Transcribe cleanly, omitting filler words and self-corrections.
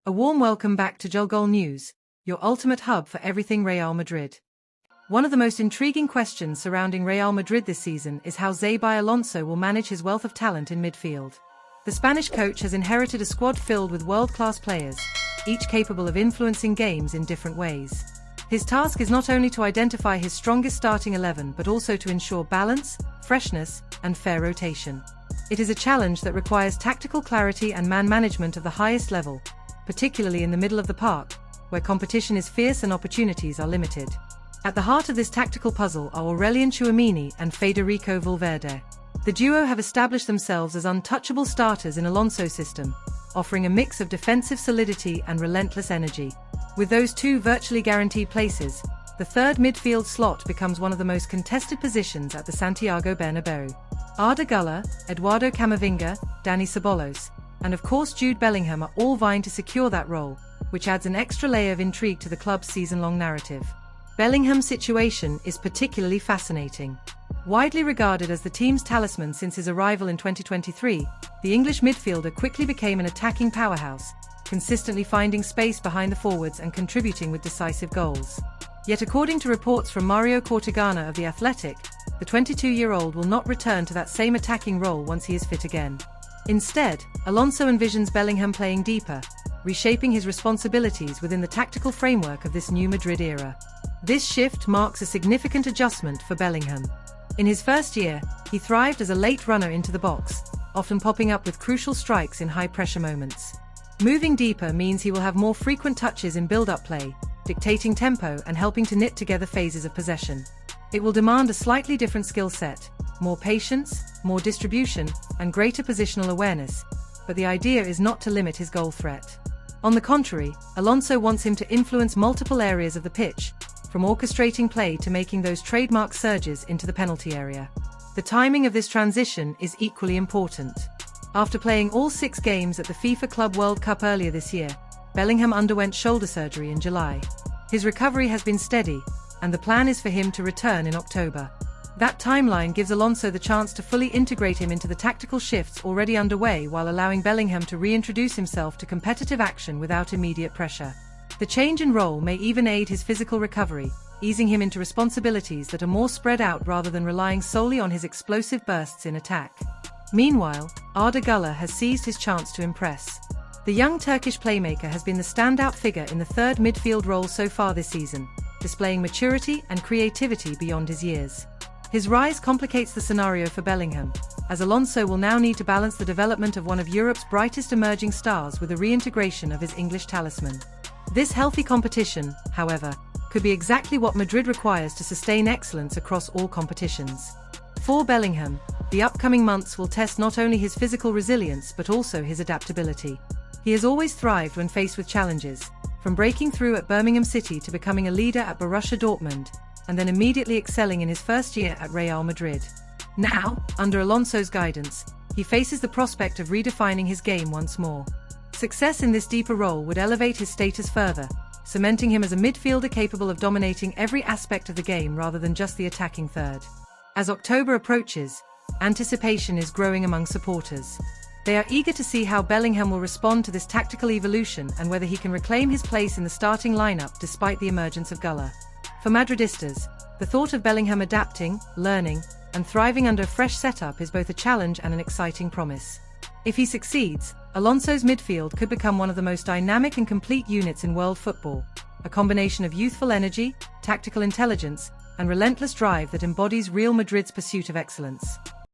A warm welcome back to JUDE News, your ultimate hub for everything Real Madrid. One of the most intriguing questions surrounding Real Madrid this season is how Xabi Alonso will manage his wealth of talent in midfield. The Spanish coach has inherited a squad filled with world-class players, each capable of influencing games in different ways. His task is not only to identify his strongest starting 11 but also to ensure balance, freshness, and fair rotation. It is a challenge that requires tactical clarity and man management of the highest level, particularly in the middle of the park, where competition is fierce and opportunities are limited. At the heart of this tactical puzzle are Aurelien Tchouameni and Federico Valverde. The duo have established themselves as untouchable starters in Alonso's system, offering a mix of defensive solidity and relentless energy. With those two virtually guaranteed places, the third midfield slot becomes one of the most contested positions at the Santiago Bernabeu. Arda Güler, Eduardo Camavinga, Dani Ceballos, and of course Jude Bellingham are all vying to secure that role, which adds an extra layer of intrigue to the club's season-long narrative. Bellingham's situation is particularly fascinating. Widely regarded as the team's talisman since his arrival in 2023, the English midfielder quickly became an attacking powerhouse, consistently finding space behind the forwards and contributing with decisive goals. Yet according to reports from Mario Cortegana of The Athletic, the 22-year-old will not return to that same attacking role once he is fit again. Instead, Alonso envisions Bellingham playing deeper, reshaping his responsibilities within the tactical framework of this new Madrid era. This shift marks a significant adjustment for Bellingham. In his first year, he thrived as a late runner into the box, often popping up with crucial strikes in high-pressure moments. Moving deeper means he will have more frequent touches in build-up play, dictating tempo and helping to knit together phases of possession. It will demand a slightly different skill set, more patience, more distribution, and greater positional awareness, but the idea is not to limit his goal threat. On the contrary, Alonso wants him to influence multiple areas of the pitch, from orchestrating play to making those trademark surges into the penalty area. The timing of this transition is equally important. After playing all 6 games at the FIFA Club World Cup earlier this year, Bellingham underwent shoulder surgery in July. His recovery has been steady, and the plan is for him to return in October. That timeline gives Alonso the chance to fully integrate him into the tactical shifts already underway while allowing Bellingham to reintroduce himself to competitive action without immediate pressure. The change in role may even aid his physical recovery, easing him into responsibilities that are more spread out rather than relying solely on his explosive bursts in attack. Meanwhile, Arda Güler has seized his chance to impress. The young Turkish playmaker has been the standout figure in the third midfield role so far this season, displaying maturity and creativity beyond his years. His rise complicates the scenario for Bellingham, as Alonso will now need to balance the development of one of Europe's brightest emerging stars with the reintegration of his English talisman. This healthy competition, however, could be exactly what Madrid requires to sustain excellence across all competitions. For Bellingham, the upcoming months will test not only his physical resilience but also his adaptability. He has always thrived when faced with challenges, from breaking through at Birmingham City to becoming a leader at Borussia Dortmund, and then immediately excelling in his first year at Real Madrid. Now, under Alonso's guidance, he faces the prospect of redefining his game once more. Success in this deeper role would elevate his status further, cementing him as a midfielder capable of dominating every aspect of the game rather than just the attacking third. As October approaches, anticipation is growing among supporters. They are eager to see how Bellingham will respond to this tactical evolution and whether he can reclaim his place in the starting lineup despite the emergence of Güler. For Madridistas, the thought of Bellingham adapting, learning, and thriving under a fresh setup is both a challenge and an exciting promise. If he succeeds, Alonso's midfield could become one of the most dynamic and complete units in world football, a combination of youthful energy, tactical intelligence, and relentless drive that embodies Real Madrid's pursuit of excellence.